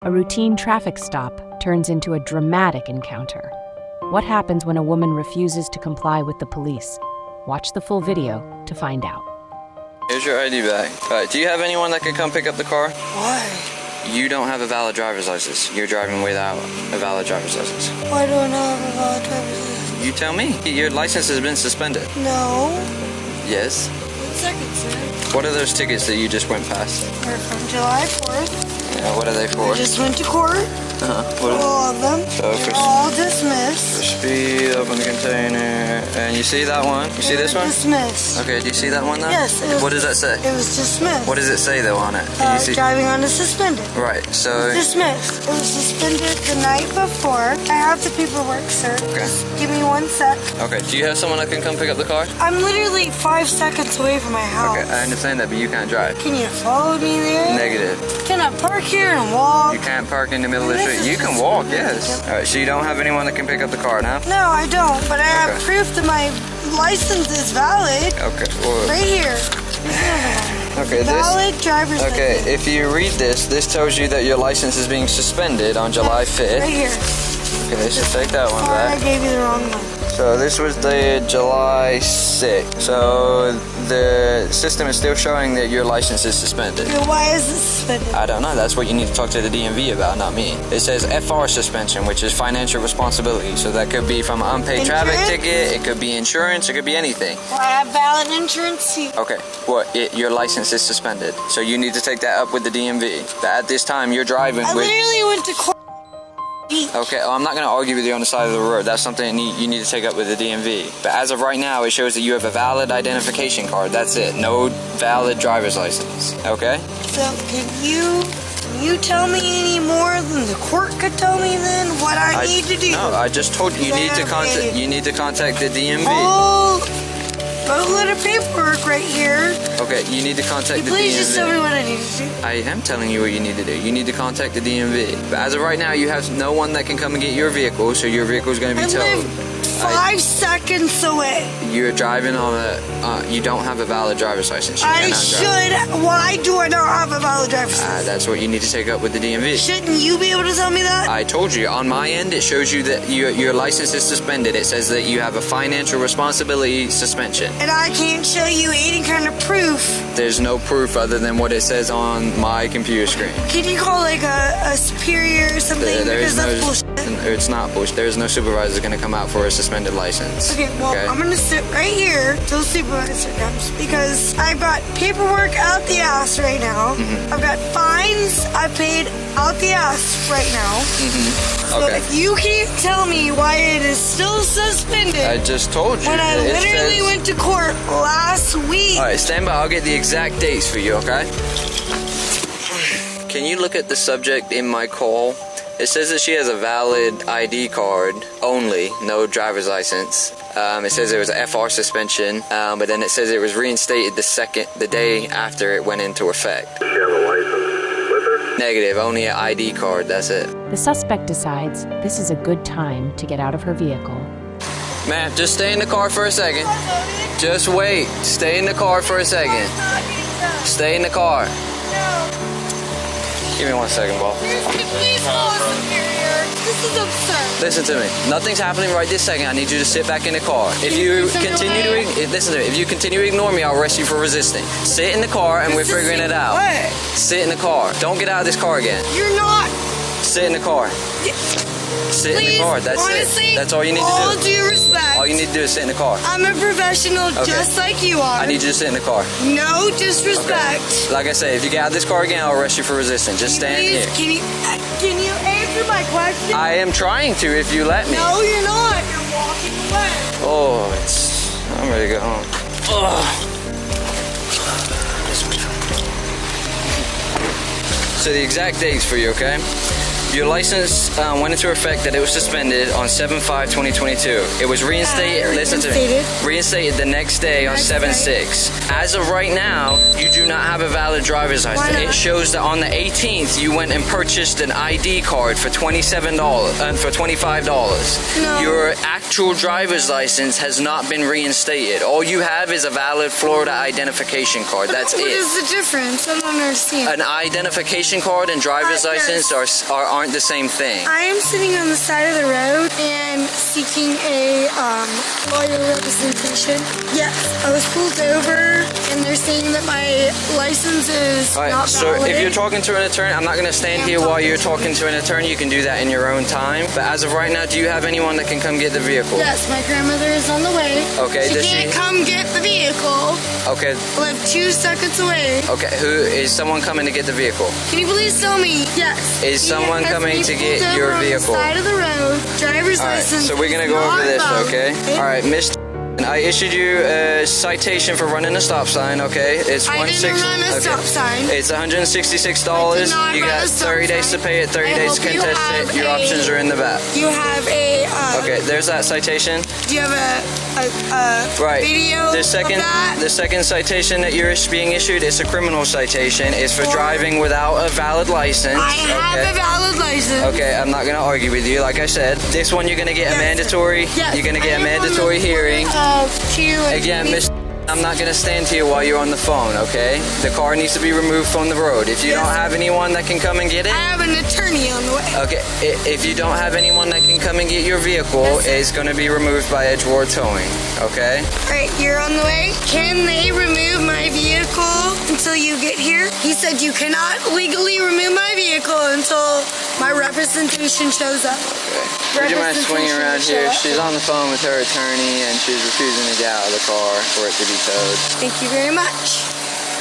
A routine traffic stop turns into a dramatic encounter. What happens when a woman refuses to comply with the police? Watch the full video to find out. Here's your ID bag. All right, do you have anyone that can come pick up the car? Why? You don't have a valid driver's license. You're driving without a valid driver's license. Why do I not have a valid driver's license? You tell me. Your license has been suspended. No. Yes. 1 second, sir. What are those tickets that you just went past? They're from July 4th. Yeah, what are they for? I just went to court. All of them. So They're all dismissed. for speed, open the container. And you see that one? You see this one? Dismissed. Okay, do you see that one though? Yes. What does that say? It was dismissed. What does it say though on it? Can you see? Driving on a suspended. Right, so... Dismissed. It was suspended the night before. I have the paperwork, sir. Okay. Just give me 1 sec. Okay, do you have someone that can come pick up the car? I'm literally 5 seconds away from my house. Okay, I understand that, but you can't drive. Can you follow me there? Negative. Can I park here and walk? You can't park in the middle of the street. You can walk, yes. Alright, so you don't have anyone that can pick up the car now? No, I don't, but I have Okay. proof that my license is valid. Okay, well... Right here. Okay, Valid driver's Okay, license. if you read this tells you that your license is being suspended on July 5th. Right here. Okay, so take that one Sorry, I back. gave you the wrong one. So this was dated July 6th. So the system is still showing that your license is suspended. Okay, why is this suspended? I don't know. That's what you need to talk to the DMV about, not me. It says FR suspension, which is financial responsibility. So that could be from an unpaid traffic Insurance? ticket. It could be insurance. It could be anything. Well, I have valid insurance. Okay, well, your license is suspended. So you need to take that up with the DMV. That at this time you're driving I with... literally went to court. Okay, well, I'm not going to argue with you on the side of the road. That's something you need to take up with the DMV. But as of right now, it shows that you have a valid identification card. That's it. No valid driver's license. Okay? So can you tell me any more than the court could tell me then what I need to do? No, I just told you. Because You need to contact the DMV. Oh, a little paperwork right here. Okay, you need to contact the Please DMV. just tell me what I need to do. I am telling you what you need to do. You need to contact the DMV. But as of right now, you have no one that can come and get your vehicle, so your vehicle is going to be I towed. live 5 seconds away. You're driving on you don't have a valid driver's license. You I cannot drive. should. Why do I not have a valid driver's license? That's what you need to take up with the DMV. Shouldn't you be able to tell me that? I told you, on my end, it shows you that your license is suspended. It says that you have a financial responsibility suspension. And I can't show you any kind of proof. There's no proof other than what it says on my computer screen. Can you call like a superior or something? There Because is that's no, bullshit. it's not bullshit. There is no supervisor going to come out for a suspended license. Okay, well, I'm gonna sit right here till the supervisor comes because I've got paperwork out the ass right now. I've got fines I paid out the ass right now. So Okay. if you can't tell me why it is still suspended I just told you. when I It literally says- went to court last week. All right, stand by. I'll get the exact dates for you, okay? Can you look at the subject in my call? It says that she has a valid ID card only, no driver's license. It says there was a FR suspension, but then it says it was reinstated the day after it went into effect. Does she have a license with her? Negative, only an ID card, that's it. The suspect decides this is a good time to get out of her vehicle. Ma'am, just stay in the car for a second. Just wait. Stay in the car for a second. Stay in the car. Give me 1 second, Bob. Please call a superior. This is absurd. Listen to me. Nothing's happening right this second. I need you to sit back in the car. If you continue to listen to me, if you continue to ignore me, I'll arrest you for resisting. Sit in the car and we're figuring it out. What? Sit in the car. Don't get out of this car again. You're not. Sit in the car. Sit in the Please, car. That's honestly, it. That's all you need all to do. due respect. All you need to do is sit in the car. I'm a professional just like you are. I need you to sit in the car. No disrespect. Like I said, if you get out of this car again, I'll arrest you for resisting. Just stand Please, here. can you answer my question? I am trying to if you let me. No, you're not. You're walking away. Oh, I'm ready to go home. So the exact dates for you, okay? Your license went into effect that it was suspended on 7/5/2022. It was reinstated. Listen to me. Reinstated the next day on 7/6. As of right now, you do not have a valid driver's license. It shows that on the 18th you went and purchased an ID card for $27 for $25. No. Your actual driver's license has not been reinstated. All you have is a valid Florida identification card. That's What it. is the difference? I don't understand. An identification card and driver's license aren't the same thing. I am sitting on the side of the road and seeking a lawyer representation. Yes, I was pulled over and they're saying that my license is All right, not so valid. if you're talking to an attorney, I'm not going to stand here while you're talking to an attorney. You can do that in your own time. But as of right now, do you have anyone that can come get the vehicle? Yes, my grandmother is on the way. Okay, She does can't come get the vehicle. Okay, I live 2 seconds away. okay. Who is someone coming to get the vehicle? Can you please tell me? Yes. Is He someone has coming me to get pulled your over vehicle? On the side of the road. Driver's All right, license. so we're gonna is go over not this, valid. okay? All right, Miss. I issued you a citation for running a stop sign, okay? It's I didn't run a stop sign. It's $166. I did not You run got a stop 30 days to sign. pay it, 30 I days to hope you contest have it. Your a- options are in the back. You have a. Okay, there's that citation. Do you have a Right. video The of the that? second citation that you're being issued is a criminal citation. It's for driving without a valid license. I have okay? a valid license. Okay, I'm not gonna argue with you. Like I said, this one you're gonna get a Yes, mandatory. Yes, You're gonna I get a am on the mandatory hearing. point Again, Miss. I'm not gonna stand here while you're on the phone, okay? The car needs to be removed from the road. If you Yes. don't have anyone that can come and get it, I have an attorney on the way. okay. If you don't have anyone that can come and get your vehicle, Yes, sir. it's gonna be removed by Edgewater Towing, okay? Alright, you're on the way. Can they remove my vehicle until you get here? He said you cannot legally remove my vehicle until my representation shows up. Would you mind swinging around here? Representation She's on the phone with her attorney and she's refusing to get out of the car for it to be towed. Thank you very much.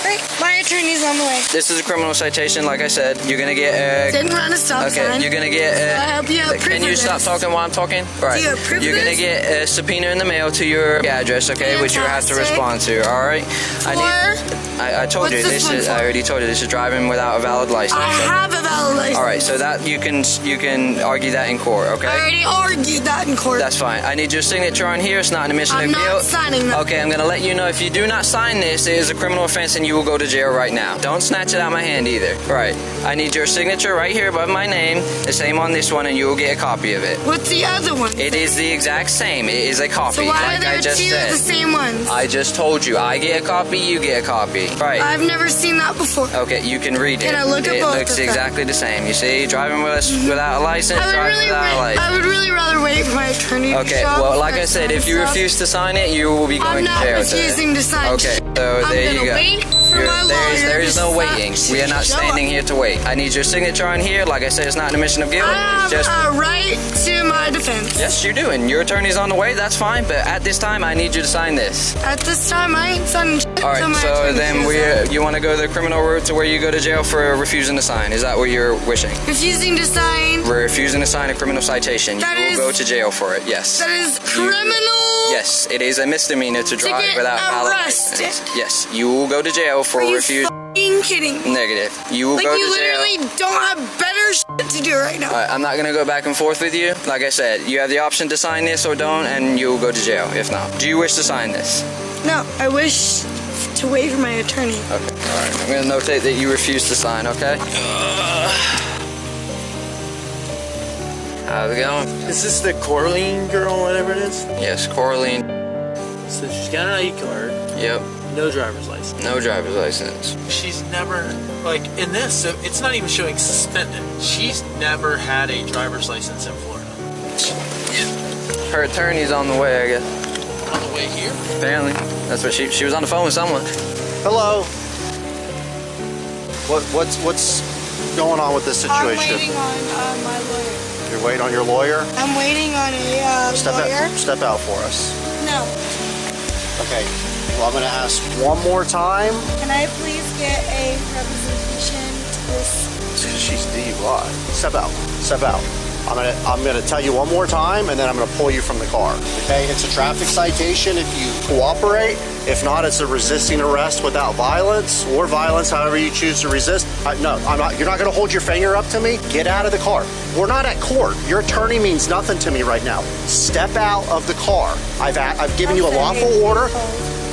Alright, my attorney's on the way. This is a criminal citation, like I said. You're gonna get a. Didn't run a stop Okay, sign. you're gonna get. I hope you have proof Can you of stop this. talking while I'm talking? Right. you have proof of You're gonna this? get a subpoena in the mail to your address, okay, which you have to Fantastic. respond to. All right. I told you What's this this one is. for? I already told you this is driving without a valid license. I have a valid license. All right, so that you can argue that in court, I okay? already argued that in court. That's fine. I need your signature on here. It's not an admission I'm of not guilt. signing that. Okay, I'm gonna let you know if you do not sign this, it is a criminal offense and you will go to jail right now. Don't snatch it out of my hand either. Right. I need your signature right here above my name, the same on this one, and you will get a copy of it. What's the other one? It is the exact same. It is a copy, So why like are there I just two of the said. same ones? I just told you. I get a copy, you get a copy. Right. I've never seen that before. Okay, you can read it. Can I look at it both looks of them? exactly the same. You see, driving without a license, I would driving really, without a license. I would really rather wait for my attorney to Okay, show up well, like I first said, if you and stuff. refuse to sign it, you will be going I'm to not jail today. refusing to sign. Okay, so I'm there you gonna go. wait for my There lawyer is to no waiting. We are not show standing up. here to wait. I need your signature on here. Like I said, it's not an admission of guilt. I have Just a right to my defense. yes, you do, and your attorney's on the way. That's fine, but at this time, I need you to sign this. At this time, I ain't signing shit All until right. my So attorney then shows up. you want to go the criminal route to where you go to jail for refusing to sign? Is that what you're wishing? refusing to sign. Refusing to sign a criminal citation. That You is- will go to jail for it. Yes. That is criminal. Yes, it is a misdemeanor to drive get without valid arrested. license. Yes, you will go to jail for Are you refusing. fucking kidding me? Negative. You will Like go you to jail. literally don't have better shit to do right now. Alright, I'm not gonna go back and forth with you. Like I said, you have the option to sign this or don't, and you will go to jail if not. Do you wish to sign this? No, I wish to wait for my attorney. Okay. Alright, I'm gonna notate that you refuse to sign, okay? How's it going? Is this the Coraline girl, whatever it is? Yes, Coraline. So she's got an ID card, Yep, no driver's license. no driver's license. She's never, like, in this, so it's not even showing suspended. She's never had a driver's license in Florida. Her attorney's on the way, I guess. On the way here? Apparently. That's what she was on the phone with someone. Hello. What's going on with this I'm situation? waiting on my lawyer. You're waiting on your lawyer? I'm waiting on a lawyer. Step out for us. No. Okay. Well, I'm going to ask one more time. Can I please get a representation to this? She's DUI. Step out. Step out. I'm gonna tell you one more time, and then I'm gonna pull you from the car. Okay? It's a traffic citation if you cooperate. If not, it's a resisting arrest without violence or violence, however you choose to resist. No, I'm not. You're not gonna hold your finger up to me. Get out of the car. We're not at court. Your attorney means nothing to me right now. Step out of the car. I've given you a lawful order.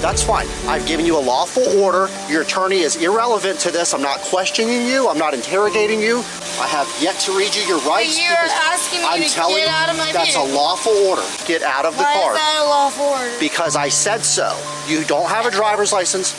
That's fine. I've given you a lawful order. Your attorney is irrelevant to this. I'm not questioning you. I'm not interrogating you. I have yet to read you your rights. You're asking me to get out of my That's a lawful order. Get out of the car. Why is that a lawful order? Because I said so. You don't have a driver's license.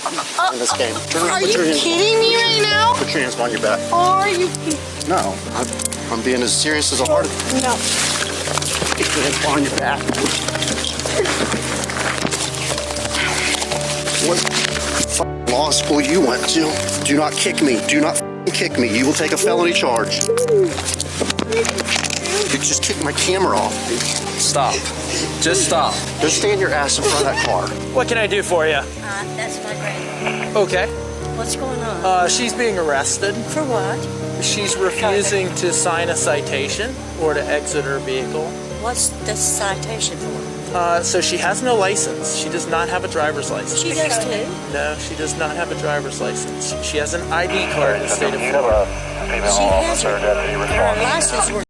I'm not playing this game. Are you kidding me right now? Put your hands behind your back. Are you? No. I'm being as serious as a heart. No. Put your hands behind your back. What f***ing law school you went to? Do not kick me. Do not f***ing kick me. You will take a felony charge. You just kicked my camera off. Stop. Just stop. Go stand your ass in front of that car. What can I do for you? That's my granddaughter. Okay. What's going on? She's being arrested. For what? She's refusing to sign a citation or to exit her vehicle. What's the citation for? So she has no license. She does not have a driver's license. She does too. No, she does not have a driver's license. She has an ID card in the state of Florida. She has her license.